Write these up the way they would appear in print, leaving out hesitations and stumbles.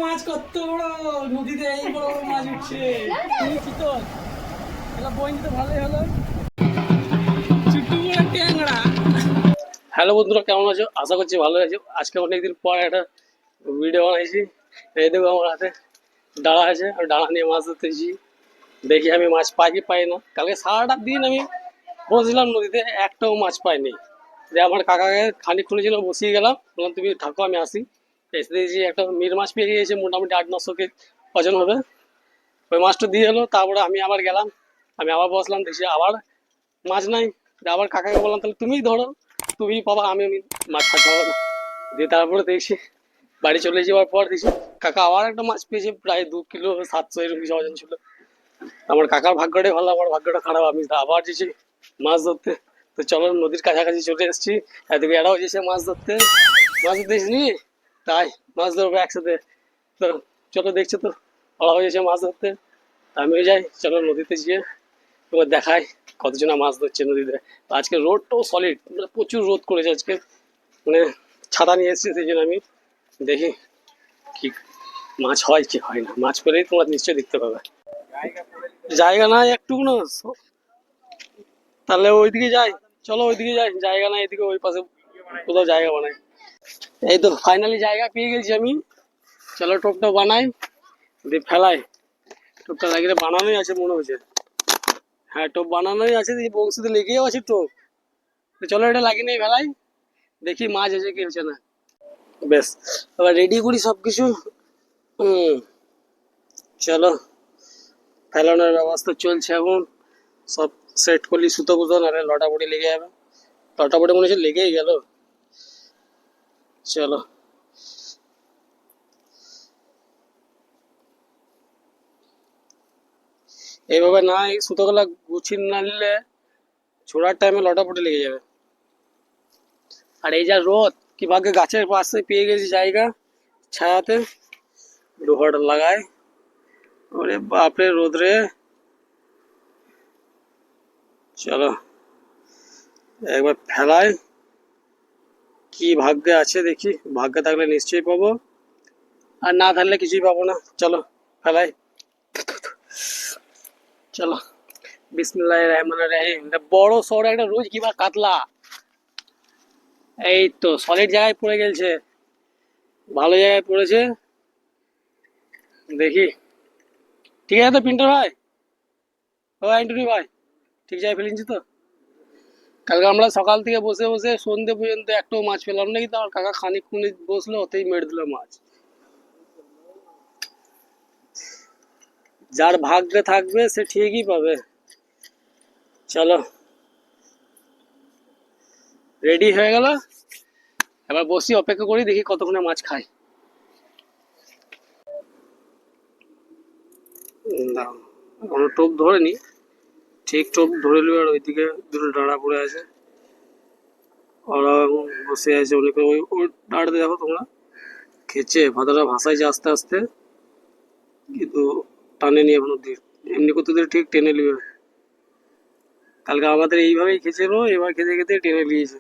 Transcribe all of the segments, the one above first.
মাছ কত বড় নদীতে এই বড় বড় মাছ উঠছে। তুমি কি তো এটা বইন তো ভালোই হলো। চুট্টু বড় ট্যাংরা। হ্যালো বন্ধুরা, কেমন আছো? আশা করছি ভালো আছো। আজকে অনেকদিন পর একটা ভিডিও বানাইছি। এই দেখো আমার হাতে ডালা আছে, আর ডালা নিয়ে মাছ ধরতেছি। দেখি আমি মাছ পাই কি পাই না। কালকে সারাটা দিন আমি বসলাম নদীতে, একটাও মাছ পাইনি। যে আমার কাকাকে খানিক খুলেছিল, বসিয়ে গেলাম, বললাম তুমি থাকো আমি আসি। এসে দেখছি একটা মির মাছ পেয়ে গিয়েছে, মোটামুটি 8-900 ওজন হবে। ওই মাছটা দিয়ে এলো, তারপরে আমি আবার গেলাম, আমি আবার বসলাম, দেখছি আবার মাছ নাই। আবার কাকাকে বললাম তাহলে তুমিই ধরো, তুমিই পাবা, আমি মাছ খাওয়া পাবো না। দিয়ে তারপরে দেখছি বাড়ি চলে যাওয়ার পর দেখছি কাকা আবার একটা মাছ পেয়েছে, প্রায় 2 কিলো 700 এরকম কিছু ওজন ছিল। আমার কাকার ভাগ্যটাই ভালো, আমার ভাগ্যটা খারাপ। আমি আবার যেছি মাছ ধরতে। তো চলো নদীর কাছাকাছি চলে এসেছি। এদিকে এরাও যেছে মাছ ধরতে। মাছ ধরতে এসেছি, তাই মাছ ধরবো একসাথে। তো চলো, দেখছো তো ওরা হয়েছে মাছ ধরতে, আমিও যাই। চলো নদীতে গিয়ে তোমার দেখাই কতজনা মাছ ধরছে নদীতে। আজকে রোদটাও সলিড, মানে প্রচুর রোদ করেছে আজকে। মানে ছাতা নিয়ে এসেছি, সেই জন্য আমি দেখি কি মাছ হয় কি হয় না। মাছ পেলেই তোমরা নিশ্চয়ই দেখতে পাবে। জায়গা নাই একটু না, তাহলে ওইদিকে যাই। চলো ওইদিকে যাই, জায়গা নাই এদিকে, ওই পাশে কোথাও জায়গা বানাই। এই তো ফাইনালি জায়গা পেয়ে গেছি আমি। চলো টোপটা বানাই, দিয়ে ফেলাই। টোপটা লাগিয়ে বানানোই আছে মনে হচ্ছে। হ্যাঁ, টোপ বানানোই আছে, দিয়ে বংশীতে লেগেও আছে টোপ। তো চলো এটা লাগিয়ে নেই ফেলাই, দেখি মাছ আছে কি হচ্ছে না। বেশ, এবার রেডি করি সবকিছু। চলো, ফেলানোর ব্যবস্থা চলছে এখন। সব সেট করলি, সুতো বুতো নাহলে লটাপটি লেগে যাবে। লটাপটি মনে হচ্ছে লেগেই গেল। চলো, এইভাবে না এই সুতোগুলা গুছিয়ে না নিলে ছোড়ার টাইমে লটাপটি লেগে যাবে। আর এই যা রোদ, কি ভাগ্যে গাছের পাশে পেয়ে গেছি জায়গা ছায়াতে, লোহাটা লাগাই। ওরে বাপরে রোদ রে। চলো একবার ফেলাই, কি ভাগ্যে আছে দেখি। ভাগ্যে থাকলে নিশ্চয়ই পাবো, আর না থাকলে কিছুই পাবো না। চলো ফেলাই। চলো, বিসমিল্লাহির রহমানির রহিম। বড় সড় একটা রোজ কিবা কাতলা, এই তো সলিড জায়গায় পড়ে গেছে, ভালো জায়গায় পড়েছে। দেখি ঠিক আছে তো পিন্টার ভাই, ও অ্যান্টনি ভাই, ঠিক জায়গায় ফেলেছি তো। কালকে আমরা সকাল থেকে বসে বসে সন্ধ্যে পর্যন্ত একটাও মাছ পেলাম না, কিন্তু আমার কাকা খানিকক্ষণ বসলো, ওতেই মেরে দিল মাছ। যার ভাগ্যে থাকবে সে ঠিকই পাবে। চলো রেডি হয়ে গেল, এবার বসি অপেক্ষা করি, দেখি কতক্ষণে মাছ খাই। দাঁড়াও, কোনো টোপ ধরেনি, ঠিক টোপ ধরে নেবে। আর ওইদিকে দুটো ডাঁড়া পড়ে আছে, ওরা এখন বসে আছে অনেকে। ওই ওই ডাঁড়াতে দেখো তোমরা, খেচে ভাতাটা ভাসাইছে আস্তে আস্তে, কিন্তু টানে নি এখনো দিয়ে। এমনি করতে দিলে ঠিক টেনে নেবে। কালকে আমাদের এইভাবেই খেয়েছিল, এবার খেতে খেতে টেনে নিয়েছে।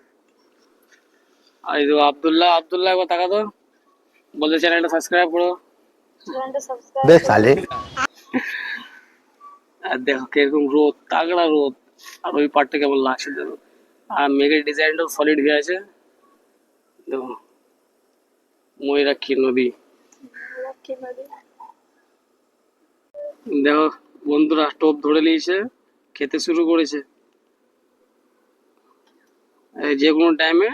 আর এই আব্দুল্লাহ, আব্দুল্লাহ একবার তাকা তো, বলতে চ্যানেলটা সাবস্ক্রাইব করো। बे साले। আর দেখো কিরকম রোদ, তাগড়া রোদ। আর ওই পাটটা কেমন লাগছে দেখো, আর মেঘের ডিজাইনটাও সলিড হয়ে আছে। দেখো ময়ূরাক্ষী নদী। দেখো বন্ধুরা টোপ ধরে নিয়েছে, খেতে শুরু করেছে। যে কোনো টাইমে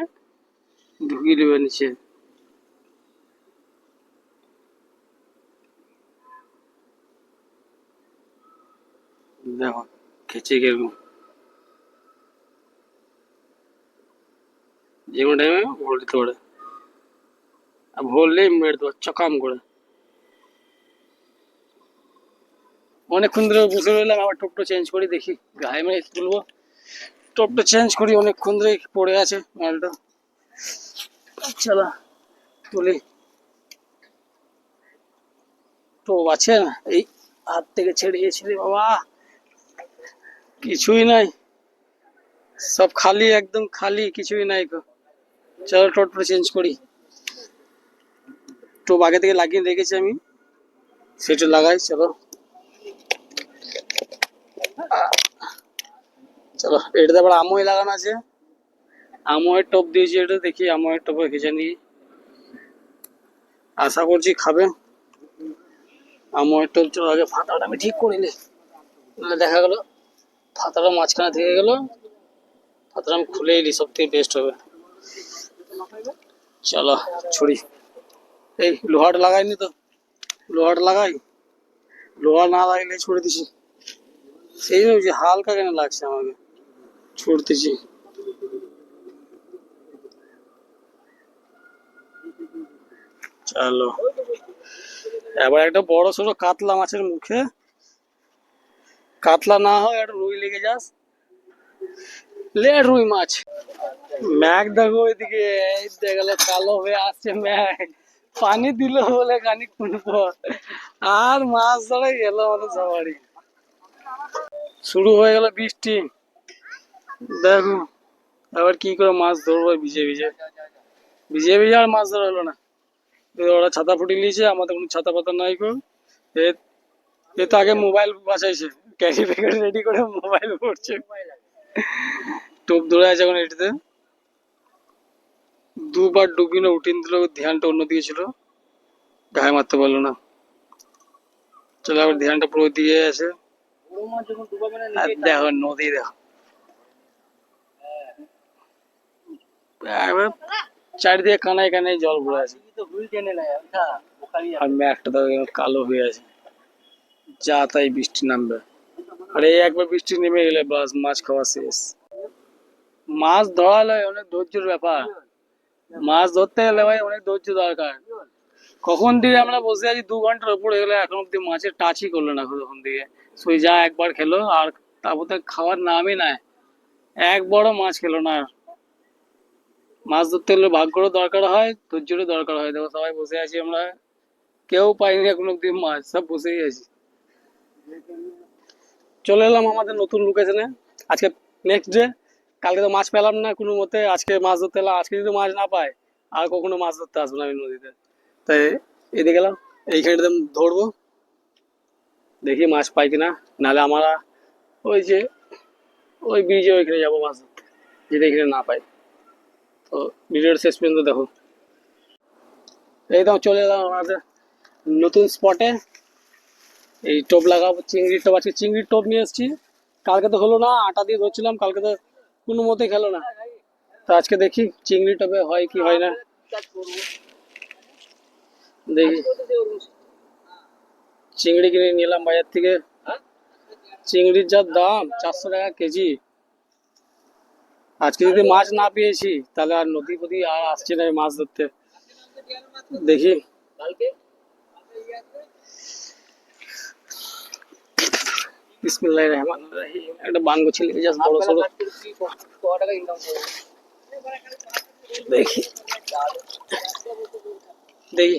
ঢুকিয়ে দেবে নিচে। দেখো খেচে কিরকম, যে কোনো টাইমে ভোল দিতে পারে। আর ভরলেই মেরে দেবো চকাম করে। অনেকক্ষণ ধরে বসে রইলাম, আবার টোপটা চেঞ্জ করি, দেখি গায়ে মেরে তুলবো। টোপটা চেঞ্জ করি, অনেকক্ষণ ধরে পড়ে আছে মালটা। চলো তুলি। টোপ আছে না, এই হাত থেকে ছেড়ে গেছিলে বাবা, কিছুই নাই, সব খালি, একদম খালি, কিছুই নাই গো। চলো টোপটা চেঞ্জ করি। টোপ আগে থেকে লাগিয়ে রেখেছি আমি, সেটা লাগাই। চলো চলো, এটাতে আবার আমই লাগানো আছে, আময়ের টোপ দিয়েছি, এটা দেখি আময়ের টোপে খেঁচে নিই, আশা করছি খাবে আময়ের টোপ। চলো আগে ফাতাটা আমি ঠিক করে নিই, নাহলে দেখা গেলো ফাতাটা মাঝখানে থেকে গেল, ফাতাটা আমি খুলে নিই, সব থেকে বেস্ট হবে। চলো ছুরি, এই লোহাটা লাগাইনি তো, লোহাটা লাগাই, লোহা না লাগলে ছুড়ে দিছি, সেই জন্য যে হালকা কেন লাগছে আমাকে, ছুটতেছি। চলো এবার একটা বড় সড়ো কাতলা মাছের মুখে, কাতলা না হয় একটা রুই লেগে যাস, লে রুই মাছ। ম্যাগ দেখো এদিকে, এই দেখো কালো হয়ে আসছে ম্যাগ, পানি দিল বলে খানিকক্ষণ পর, আর মাছ ধরে গেল আমাদের সবারই। শুরু হয়ে গেল বৃষ্টি, দেখো আবার কি করে মাছ ধরবো, ভিজে ভিজে ভিজে ভিজে আর মাছ ধরা হলো না। ওরা ছাতা ফুটি নিয়েছে, আমাদের কোনো ছাতা পাতা নাই গো। এ এ তো আগে মোবাইল বাঁচাইছে, ক্যারি ব্যাগ রেডি করে মোবাইল পড়ছে, টোপ ধরে আছে এখন এটিতে। দুবার ডুবি না উঠিন দিল, ধ্যানটা অন্যদিকে ছিল, গায়ে মারতে পারলো না। চলো আবার ধ্যানটা পুরো দিয়ে আছে, আর দেখো নদী, দেখো এবার চারিদিকে কানায় কানায় জল ভরে আছে, আর ম্যাঘটা দেখো কালো হয়ে আছে, যা তাই বৃষ্টি নামবে। আর এই একবার বৃষ্টি নেমে গেলে বাস মাছ খাওয়া শেষ। মাছ ধরালে অনেক ধৈর্যের ব্যাপার, মাছ ধরতে গেলে ভাই অনেক ধৈর্য দরকার। কখন দিয়ে আমরা বসে আছি 2 ঘন্টার উপরে গেলে, এখন অব্দি মাছের টাচই করলো না তখন দিকে। সুই যা একবার খেলো, আর তারপর তো খাওয়ার নামই নাই, এক বড় মাছ খেলো না। মাছ ধরতে গেলে ভাগ্যরও দরকার হয়, ধৈর্যেরও দরকার হয়। দেখো সবাই বসে আছি আমরা, কেউ পাইনি এখন অব্দি মাছ, সব বসেই আছি। চলে এলাম আমাদের নতুন লোকেশনে, আজকে নেক্সট ডে। কালকে তো মাছ পেলাম না কোনো মতে, আজকে মাছ ধরতে এলাম। আজকে যদি মাছ না পাই, আর কখনো মাছ ধরতে আসবো না আমি নদীতে। তাই এদিকে গেলাম, এইখানে ধরবো, দেখি মাছ পাই কিনা। নাহলে আমরা ওই যে ওই ব্রিজে ওইখানে যাবো মাছ ধরতে, যদি এখানে না পাই। তো ভিডিওর শেষ পর্যন্ত দেখো। এই তো চলে এলাম আমাদের নতুন স্পটে, এই টোপ লাগাবো, চিংড়ির টোপ। আজকে চিংড়ির টোপ নিয়ে এসেছি, কালকে তো হলো না, আটা দিয়ে ধরছিলাম, কালকে তো কোনো মতে খেলো না। তো আজকে দেখি চিংড়ি টোপে হয় কি হয় না, দেখি। চিংড়ি কিনে নিলাম বাজার থেকে, চিংড়ির যা দাম, 400 টাকা কেজি। আজকে যদি মাছ না পেয়েছি, তাহলে আর নদী ফদী আর আসছে না মাছ ধরতে। দেখি বিসমিল্লাহির রহমানির রহিম, একটা বানগো ছিল জাস্ট বড় সড়ো, দেখি দেখি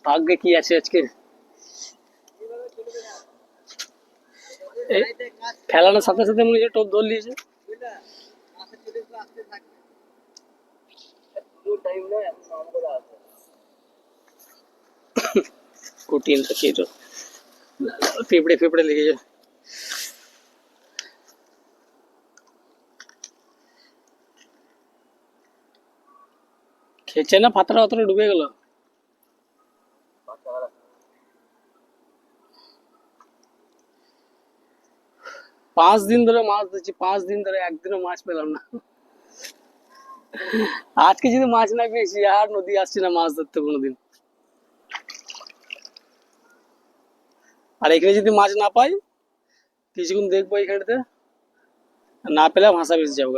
ভাগ্যে কি আছে আজকে। ফেলানোর সাথে সাথে মনে হচ্ছে টোপ ধর লিয়েছে। কঠিন তো কি, তো ফেফড়ে ফেফড়ে লেগে যায়। খেয়েছে না, পাতাটা অতটা ডুবে গেল। পাঁচ দিন ধরে মাছ ধরছি, 5 দিন ধরে একদিনও মাছ পেলাম না। আজকে যদি মাছ না পেয়েছি, আর নদী আসছি না মাছ ধরতে কোনোদিন। আর এখানে যদি মাছ না পাই, কিছুক্ষণ দেখবো এখানেতে, না পেলে ভাষা বেঁচে যাবো।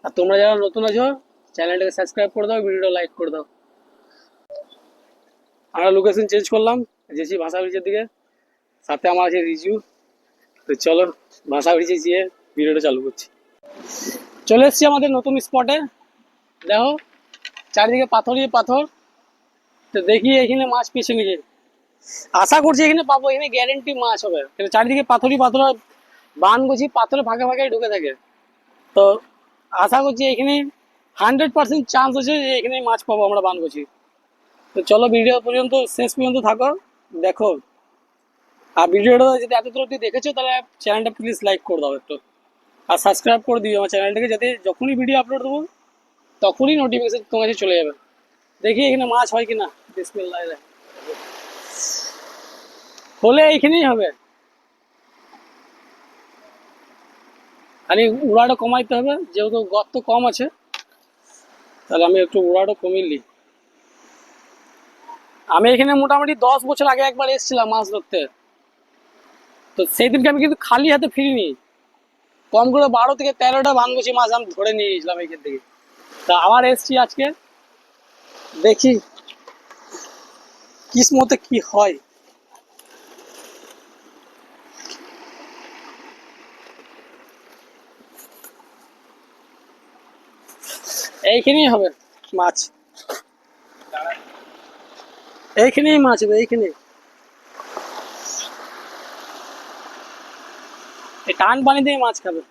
আর তোমরা যারা নতুন আছো, চ্যানেলটাকে সাবস্ক্রাইব করে দাও, ভিডিওটা লাইক করে দাও। আমরা লোকেশন চেঞ্জ করলাম, যেছি ভাষা ব্রিজের দিকে, সাথে আমার আছে রিজু। তো চলো ভাষা ব্রিজে গিয়ে ভিডিওটা চালু করছি। চলে এসছি আমাদের নতুন স্পটে, দেখো চারিদিকে পাথরই পাথর। তো দেখি এখানে মাছ পেছে নিয়ে, আশা করছি এখানে পাবো, এখানে গ্যারেন্টি মাছ হবে, চারিদিকে পাথরই পাথর। বানগুছি পাথরে ফাঁকে ফাঁকে ঢুকে থাকে। তো আশা করছি এখানে 100% চান্স আছে যে এখানে মাছ পাবো আমরা বানগুছি। তো চলো ভিডিও পর্যন্ত শেষ পর্যন্ত থাকো, দেখো। আর ভিডিওটা যদি এতদূর অবধি দেখেছো তাহলে চ্যানেলটা প্লিজ লাইক করে দাও একটু, আর সাবস্ক্রাইব করে দিও আমার চ্যানেলটাকে, যাতে যখনই ভিডিও আপলোড দেবো তখনই নোটিফিকেশন তোমার কাছে চলে যাবে। দেখি এখানে মাছ হয় কিনা। বিসমিল্লাহ, হলে এইখানেই হবে। খালি উড়াটা কমাইতে হবে, যেহেতু গর্ত কম আছে তাহলে আমি একটু উড়াটা কমিয়ে নিই। আমি এখানে মোটামুটি 10 বছর আগে একবার এসেছিলাম মাছ ধরতে। তো সেই দিনকে আমি কিন্তু খালি হাতে ফিরিনি, কম করে 12 থেকে 13টা বানগুছি মাছ আমি ধরে নিয়ে গেছিলাম এখান থেকে। তা আবার এসছি আজকে, দেখি কিসমতে কি হয়। এইখানেই হবে মাছ, এইখানেই মাছ হবে, এইখানে এই টান পানি দিয়ে মাছ খাবে।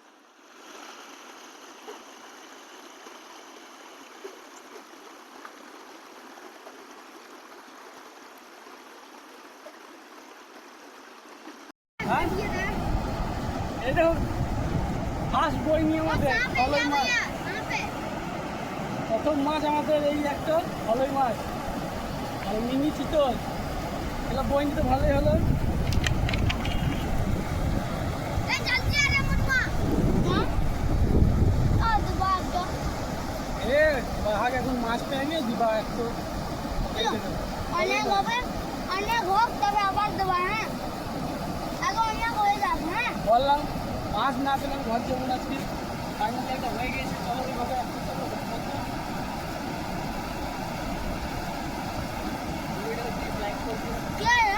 এই দেখো ফার্স্ট বই নিয়ে আমাদের ফলই মাছ, প্রথম মাছ আমাদের এই একটা ফলই মাছ আর মিনি চিতল। এগুলো বই নিতে ভালোই হলো। এ বাহাগ এখন মাছ পেয়ে নিয়ে দিবা একটু অনেক হবে, অনেক হোক তবে আবার দেবো। হ্যাঁ, এখন অনেক হয়ে যাবে। হ্যাঁ, বললাম মাছ না পেলাম ঘর যেমন আজকে ফাইনালি একটা হয়ে গেছে। চলো এইভাবে क्या है?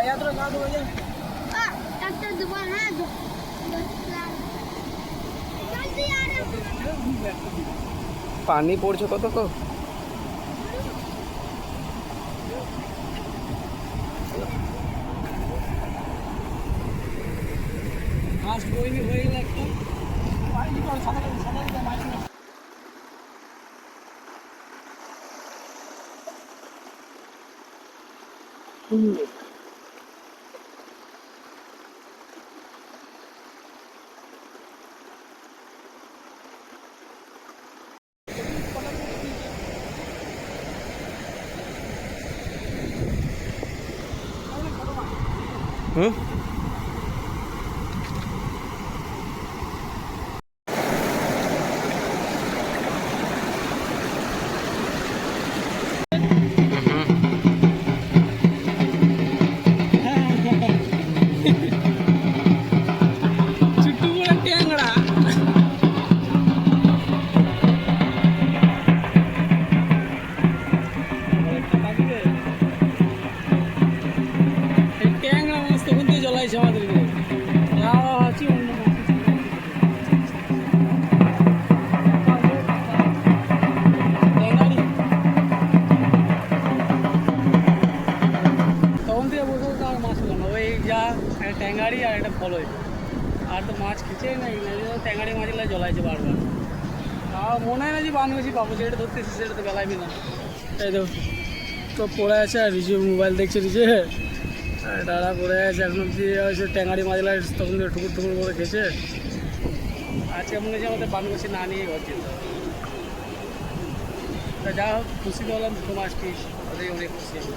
यात्रा कहाँ दो भैया डॉक्टर दुकान है जल्दी आ रहे पानी पड़ছে কত কো মাছ বই নিয়ে হয়ে গেল একটা পানি কল সাদা সাদা মাছ হুম చుట్టూ కూడా టేంగడా ট্যাংরা মাছ তখন দিয়ে জ্বলাইছে আমাদেরকে। আছি অন্য মাছ ট্যাংরাড়ি তখন দিয়ে বসে বসে আর মাছ হলো না। ওই যা একটা ট্যাংরাড়ি আর একটা ফলই, আর তো মাছ খেছেই না। ট্যাংরাড়ি মাছগুলো জ্বলাইছে বারবার। তাও মনে হয় না যে বানগুছি পাবো, যেটা ধরতেছি সেটা তো বেলাইবি না। এই তো তো পড়ে আছে, আর রিজে মোবাইল দেখছে, রিজে ডাড়া পড়ে আছে। এখন অব্দি হয়েছে ট্যাঙাড়ি মাছলা তখন দিয়ে ঠুকুর ঠুকুর করে খেয়েছে। আজকে মনে হচ্ছে আমাদের বানগুছি না নিয়ে ঘর যেতে হবে। তা যা হোক খুশি হলাম, দুটো মাছ পেয়েছি, ওদের অনেক খুশি আমরা।